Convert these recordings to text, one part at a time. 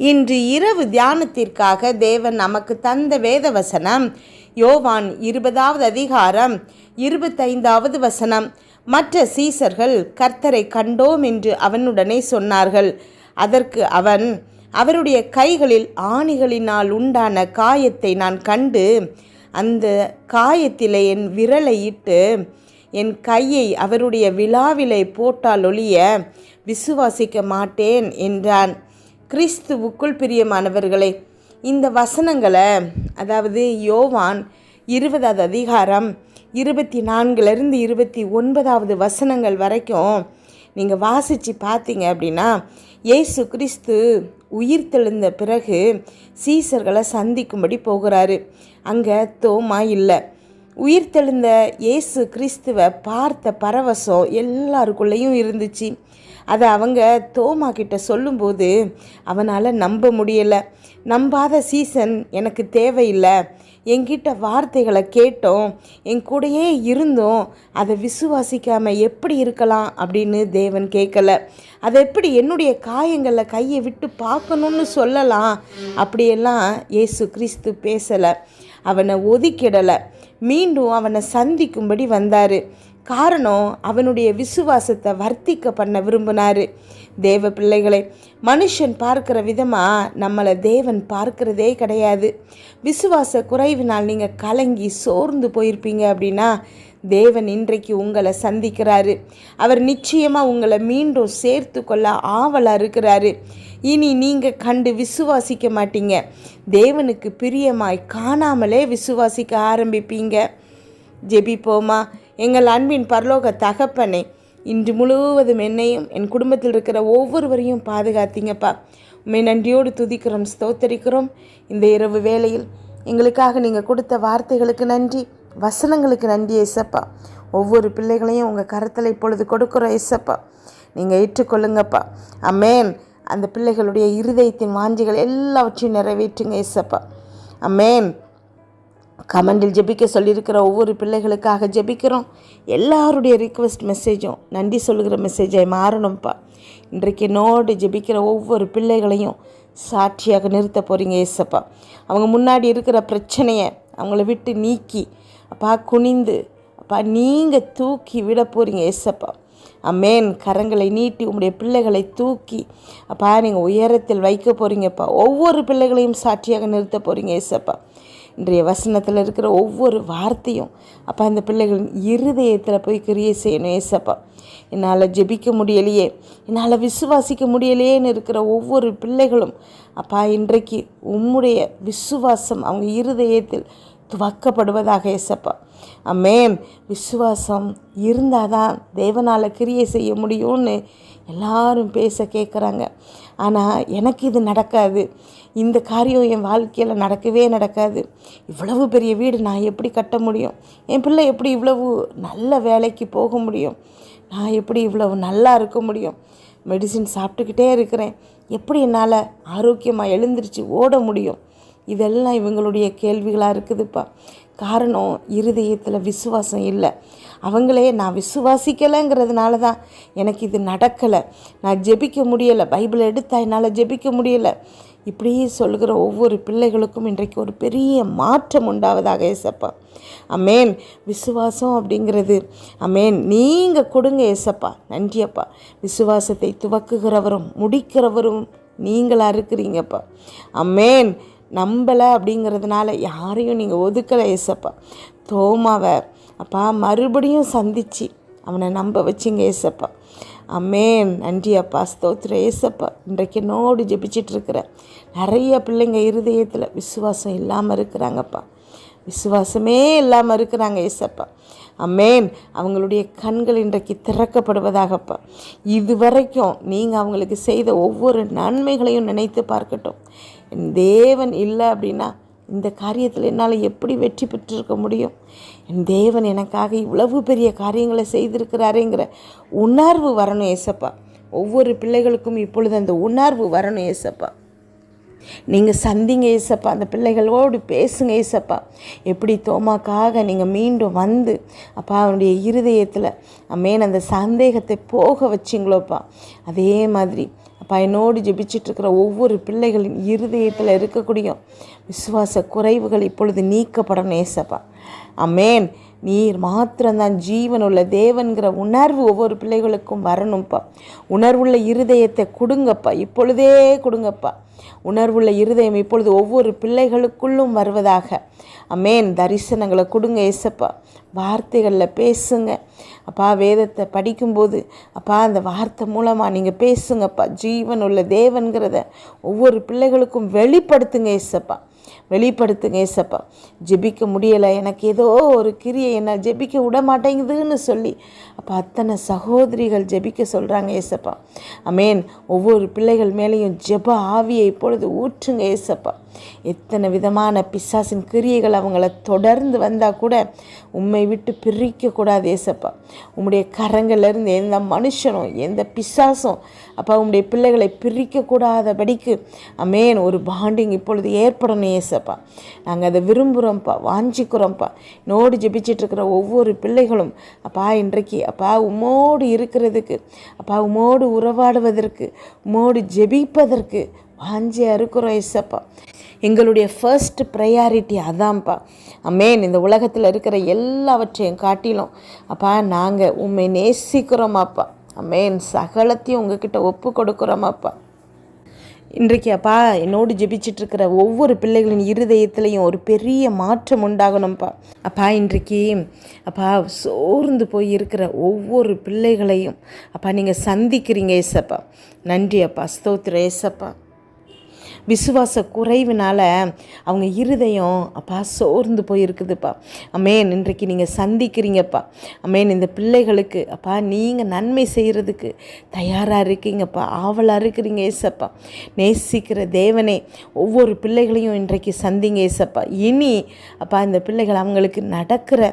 இன்று இரவு தியானத்திற்காக தேவன் நமக்கு தந்த வேத வசனம் யோவான் 20வது அதிகாரம் 25வது வசனம். மற்ற சீசர்கள் கர்த்தரை கண்டோம் என்று அவனுடனே சொன்னார்கள். அதற்கு அவன், அவருடைய கைகளில் ஆணிகளினால் உண்டான காயத்தை நான் கண்டு அந்த காயத்திலே என் விரலை இட்டு என் கையை அவருடைய விலாவிலே போட்டால் ஒழிய விசுவாசிக்க மாட்டேன் என்றான். கிறிஸ்துவுக்குள் பிரியமானவர்களே, இந்த வசனங்களை, அதாவது யோவான் 20வது அதிகாரம் 24லிருந்து 29வது வசனங்கள் வரைக்கும் நீங்கள் வாசித்து பார்த்தீங்க அப்படின்னா, இயேசு கிறிஸ்து உயிர்த்தெழுந்த பிறகு சீசர்களை சந்திக்கும்படி போகிறாரு. அங்கே தோமா இல்லை. உயிர்த்தெழுந்த இயேசு கிறிஸ்துவை பார்த்த பரவசம் எல்லாருக்குள்ளேயும் இருந்துச்சு. அதை அவங்க தோமா கிட்ட சொல்லும்போது அவனால் நம்ப முடியலை. நம்பாத சீசன் எனக்கு தேவையில்லை, என்கிட்ட வார்த்தைகளை கேட்டோம், என் கூடயே இருந்தோம், அதை விசுவாசிக்காமல் எப்படி இருக்கலாம் அப்படின்னு தேவன் கேட்கலை. அதை எப்படி என்னுடைய காயங்களில் கையை விட்டு பார்க்கணுன்னு சொல்லலாம் அப்படியெல்லாம் இயேசு கிறிஸ்து பேசலை. அவனை ஒதுக்கிடலை. மீண்டும் அவனை சந்திக்கும்படி வந்தார். காரணம், அவனுடைய விசுவாசத்தை வர்த்திக்க பண்ண விரும்பினார். தேவ பிள்ளைகளை, மனுஷன் பார்க்குற விதமாக நம்மளை தேவன் பார்க்கிறதே கிடையாது. விசுவாச குறைவினால் நீங்கள் கலங்கி சோர்ந்து போயிருப்பீங்க அப்படின்னா தேவன் இன்றைக்கு உங்களை சந்திக்கிறாரு. அவர் நிச்சயமாக உங்களை மீண்டும் சேர்த்து கொள்ள ஆவலாக இருக்கிறாரு. இனி நீங்கள் கண்டு விசுவாசிக்க மாட்டீங்க, தேவனுக்கு பிரியமாய் காணாமலே விசுவாசிக்க ஆரம்பிப்பீங்க. ஜெபிப்போமா. எங்கள் அன்பின் பரலோக தகப்பனே, இன்று முழுவதும் என்னையும் என் குடும்பத்தில் இருக்கிற ஒவ்வொருவரையும் பாதுகாத்தீங்கப்பா. உண்மை நன்றியோடு துதிக்கிறோம், ஸ்தோத்தரிக்கிறோம். இந்த இரவு வேளையில் எங்களுக்காக நீங்கள் கொடுத்த வார்த்தைகளுக்கு நன்றி, வசனங்களுக்கு நன்றி ஏசப்பா. ஒவ்வொரு பிள்ளைகளையும் உங்கள் கரத்தில் இப்பொழுது கொடுக்குறோம் ஏசப்பா. நீங்கள் ஏற்றுக்கொள்ளுங்கப்பா. அமேன். அந்த பிள்ளைகளுடைய இருதயத்தின் வாஞ்சிகள் எல்லாவற்றையும் நிறைவேற்றுங்க ஏசப்பா. அமேன். கமெண்டில் ஜெபிக்க சொல்லியிருக்கிற ஒவ்வொரு பிள்ளைகளுக்காக ஜெபிக்கிறோம். எல்லாருடைய ரிக்வெஸ்ட் மெசேஜும் நன்றி சொல்லுகிற மெசேஜை மாறணும்ப்பா. இன்றைக்கு என்னோடு ஜெபிக்கிற ஒவ்வொரு பிள்ளைகளையும் சாட்சியாக நிறுத்த போகிறீங்க ஏசப்பா. அவங்க முன்னாடி இருக்கிற பிரச்சனையை அவங்கள விட்டு நீக்கி அப்பா குனிந்து அப்பா நீங்கள் தூக்கி விட போகிறீங்க ஏசப்பா. அமேன். கரங்களை நீட்டி உங்களுடைய பிள்ளைகளை தூக்கி அப்பா நீங்கள் உயரத்தில் வைக்க போகிறீங்கப்பா. ஒவ்வொரு பிள்ளைகளையும் சாட்சியாக நிறுத்த போகிறீங்க ஏசப்பா. இன்றைய வசனத்தில் இருக்கிற ஒவ்வொரு வார்த்தையும் அப்பா இந்த பிள்ளைகளின் இருதயத்தில் போய் கிரியை செய்யணும் ஏசப்பா. என்னால் ஜெபிக்க முடியலையே, என்னால் விசுவாசிக்க முடியலையேன்னு இருக்கிற ஒவ்வொரு பிள்ளைகளும் அப்பா இன்றைக்கு உம்முடைய விசுவாசம் அவங்க இருதயத்தில் துவக்கப்படுவதாக ஏசப்பா. அமேன். விசுவாசம் இருந்தால் தான் தேவனால் கிரியை செய்ய முடியும்னு எல்லாரும் பேச கேட்குறாங்க. ஆனால் எனக்கு இது நடக்காது, இந்த காரியம் என் வாழ்க்கையில் நடக்கவே நடக்காது, இவ்வளவு பெரிய வீடு நான் எப்படி கட்ட முடியும், என் பிள்ளை எப்படி இவ்வளவு நல்ல வேலைக்கு போக முடியும், நான் எப்படி இவ்வளவு நல்லா இருக்க முடியும், மெடிசின் சாப்பிட்டுக்கிட்டே இருக்கிறேன், எப்படி என்னால் ஆரோக்கியமாக எழுந்திரிச்சு ஓட முடியும், இதெல்லாம் இவங்களுடைய கேள்விகளாக இருக்குதுப்பா. காரணம், இருதயத்தில் விசுவாசம் இல்லை. அவங்களே நான் விசுவாசிக்கலைங்கிறதுனால தான் எனக்கு இது நடக்கலை, நான் ஜெபிக்க முடியலை, பைபிளை எடுத்தா என்னால் ஜெபிக்க முடியலை, இப்படியே சொல்கிற ஒவ்வொரு பிள்ளைகளுக்கும் இன்றைக்கு ஒரு பெரிய மாற்றம் உண்டாவதாக ஏசப்பா. அமேன். விசுவாசம் அப்படிங்கிறது அமேன் நீங்கள் கொடுங்க ஏசப்பா. நன்றியப்பா. விசுவாசத்தை துவக்குகிறவரும் முடிக்கிறவரும் நீங்களாக இருக்கிறீங்கப்பா. அமேன். நம்பலை அப்படிங்கிறதுனால யாரையும் நீங்கள் ஒதுக்கலை ஏசப்பா. தோமாவை அப்பா மறுபடியும் சந்தித்து அவனை நம்ப வச்சிங்க ஏசப்பா. அமேன். நன்றி அப்பா, ஸ்தோத்திர ஏசப்பா. இன்றைக்கு என்னோடு ஜெபிச்சிட்ருக்கிற நிறைய பிள்ளைங்க இருதயத்தில் விசுவாசம் இல்லாமல் இருக்கிறாங்கப்பா, விசுவாசமே இல்லாமல் இருக்கிறாங்க ஏசப்பா. அமேன். அவங்களுடைய கண்கள் இன்றைக்கு திறக்கப்படுவதாகப்பா. இதுவரைக்கும் நீங்கள் அவங்களுக்கு செய்த ஒவ்வொரு நன்மைகளையும் நினைத்து பார்க்கட்டும். என் தேவன் இல்லை அப்படின்னா இந்த காரியத்தில் என்னால் எப்படி வெற்றி பெற்றிருக்க முடியும், என் தேவன் எனக்காக இவ்வளவு பெரிய காரியங்களை செய்திருக்கிறாருங்கிற உணர்வு வரணும் ஏசப்பா. ஒவ்வொரு பிள்ளைகளுக்கும் இப்பொழுது அந்த உணர்வு வரணும் ஏசப்பா. நீங்கள் சந்திங்க ஏசப்பா, அந்த பிள்ளைகளோடு பேசுங்க ஏசப்பா. எப்படி தோமாக்காக நீங்கள் மீண்டும் வந்து அப்பா அவனுடைய இருதயத்தில் அமேன் அந்த சந்தேகத்தை போக வச்சிங்களோப்பா, அதே மாதிரி அப்பா அப்பா என்னோடு ஜெபிச்சிட்ருக்கிற ஒவ்வொரு பிள்ளைகளின் இருதயத்தில் இருக்கக்கூடிய விசுவாச குறைவுகள் இப்பொழுது நீக்கப்படணும் ஏசப்பா. அமேன். நீர் மாத்திரம்தான் ஜீவனுள்ள தேவன்கிற உணர்வு ஒவ்வொரு பிள்ளைகளுக்கும் வரணும்ப்பா. உணர்வுள்ள இருதயத்தை கொடுங்கப்பா, இப்பொழுதே கொடுங்கப்பா. உணர்வுள்ள இருதயம் இப்பொழுது ஒவ்வொரு பிள்ளைகளுக்குள்ளும் வருவதாக. அமேன். தரிசனங்களை கொடுங்க ஏசப்பா. வார்த்தைகளில் பேசுங்க அப்பா. வேதத்தை படிக்கும்போது அப்பா அந்த வார்த்தை மூலமாக நீங்கள் பேசுங்கப்பா. ஜீவனுள்ள தேவன்கிறத ஒவ்வொரு பிள்ளைகளுக்கும் வெளிப்படுத்துங்க ஏசப்பா, வெளிப்படுத்துங்க ஏசப்பா. ஜெபிக்க முடியலை, எனக்கு ஏதோ ஒரு கிரியை என்ன ஜெபிக்க விட மாட்டேங்குதுன்னு சொல்லி அப்போ அத்தனை சகோதரிகள் ஜெபிக்க சொல்கிறாங்க ஏசப்பா. அமேன். ஒவ்வொரு பிள்ளைகள் மேலேயும் ஜெப ஆவியை இப்பொழுது ஊற்றுங்க ஏசப்பா. எத்தனை விதமான பிசாசின் கிரியைகள் அவங்கள தொடர்ந்து வந்தால் கூட உம்மை விட்டு பிரிக்கக்கூடாது ஏசப்பா. உம்முடைய கரங்கள்லேருந்து எந்த மனுஷனும் எந்த பிசாசும் அப்பா உம்முடைய பிள்ளைகளை பிரிக்கக்கூடாதபடிக்கு அமேன் ஒரு பாண்டிங் இப்பொழுது ஏற்படணும் ஏசப்பா. நாங்கள் அதை விரும்புகிறோம்ப்பா, வாஞ்சிக்கிறோம்ப்பா. நோடு ஜெபிச்சிட்ருக்கிற ஒவ்வொரு பிள்ளைகளும் அப்பா இன்றைக்கு அப்பா உம்மோடு இருக்கிறதுக்கு அப்பா உம்மோடு உறவாடுவதற்கு உம்மோடு ஜெபிப்பதற்கு வாஞ்சியாக இருக்கிறோம் ஏசப்பா. எங்களுடைய ஃபர்ஸ்ட் ப்ரையாரிட்டி அதான்ப்பா. அமேன். இந்த உலகத்தில் இருக்கிற எல்லாவற்றையும் காட்டிலும் அப்பா நாங்கள் உண்மை நேசிக்கிறோமாப்பா. அமேன். சகலத்தையும் உங்ககிட்ட ஒப்பு கொடுக்குறோமாப்பா. இன்றைக்கு அப்பா என்னோடு ஜெபிச்சிட்ருக்கிற ஒவ்வொரு பிள்ளைகளின் இருதயத்துலேயும் ஒரு பெரிய மாற்றம் உண்டாகணும்ப்பா. அப்பா இன்றைக்கு அப்பா சோர்ந்து போய் இருக்கிற ஒவ்வொரு பிள்ளைகளையும் அப்பா நீங்கள் சந்திக்கிறீங்க ஏசப்பா. நன்றி அப்பா, ஸ்தோத்திரம் ஏசப்பா. விசுவாச குறைவினால் அவங்க இருதயம் அப்பா சோர்ந்து போயிருக்குதுப்பா. அமேன். இன்றைக்கு நீங்கள் சந்திக்கிறீங்கப்பா. அமேன். இந்த பிள்ளைகளுக்கு அப்பா நீங்கள் நன்மை செய்கிறதுக்கு தயாராக இருக்கீங்கப்பா, ஆவலாக இருக்கிறீங்க ஏசப்பா. நேசிக்கிற தேவனே ஒவ்வொரு பிள்ளைகளையும் இன்றைக்கு சந்திங்க ஏசப்பா. இனி அப்பா இந்த பிள்ளைகள் அவங்களுக்கு நடக்கிற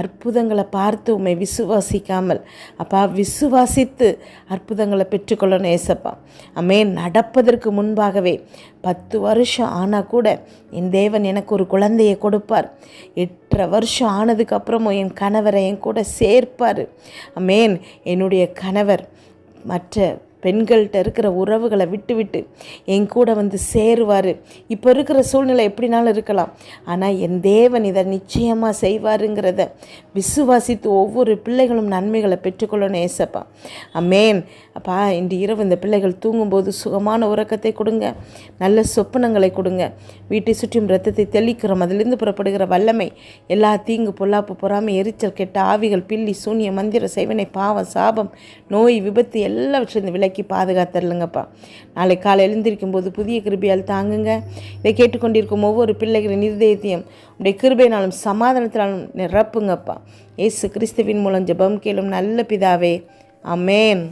அற்புதங்களை பார்த்து உண்மை விசுவாசிக்காமல் அப்பா விசுவாசித்து அற்புதங்களை பெற்றுக்கொள்ளணும் ஏசப்பா. அமேன். நடப்பதற்கு முன்பாகவே 10 வருஷம் ஆனால் கூட என் தேவன் எனக்கு ஒரு குழந்தையை கொடுப்பார். 8.5 வருஷம் ஆனதுக்கப்புறமும் என் கணவரை என் கூட சேர்ப்பார். அமேன். என்னுடைய கணவர் மற்ற பெண்கள்கிட்ட இருக்கிற உறவுகளை விட்டு என் கூட வந்து சேருவார். இப்போ இருக்கிற சூழ்நிலை எப்படினாலும் இருக்கலாம், ஆனால் என் தேவன் இதை நிச்சயமாக செய்வாருங்கிறத விசுவாசித்து ஒவ்வொரு பிள்ளைகளும் நன்மைகளை பெற்றுக்கொள்ளணும் ஏசப்பா. அமேன். அப்பா இன்று இரவு இந்த பிள்ளைகள் தூங்கும்போது சுகமான உறக்கத்தை கொடுங்க, நல்ல சொப்பனங்களை கொடுங்க. வீட்டை சுற்றியும் இரத்தத்தை தெளிக்கிறோம். அதிலிருந்து புறப்படுகிற வல்லமை எல்லா தீங்கு பொல்லாப்பு பொறாமை எரிச்சல் கெட்ட ஆவிகள் பில்லி சூனிய மந்திர செய்வனை பாவம் சாபம் நோய் விபத்து எல்லாவற்றிலிருந்து விலக்கி பாதுகாத்தரலுங்கப்பா. நாளை காலை எழுந்திருக்கும் போது புதிய கிருபையால் தாங்குங்க. இதை கேட்டுக்கொண்டிருக்கும் ஒவ்வொரு பிள்ளைகளின் இருதயத்தையும் உடைய கிருபையினாலும் சமாதானத்தினாலும் நிரப்புங்கப்பா. இயேசு கிறிஸ்துவின் மூலம் ஜெபம் கேளும் நல்ல பிதாவே. ஆமென்.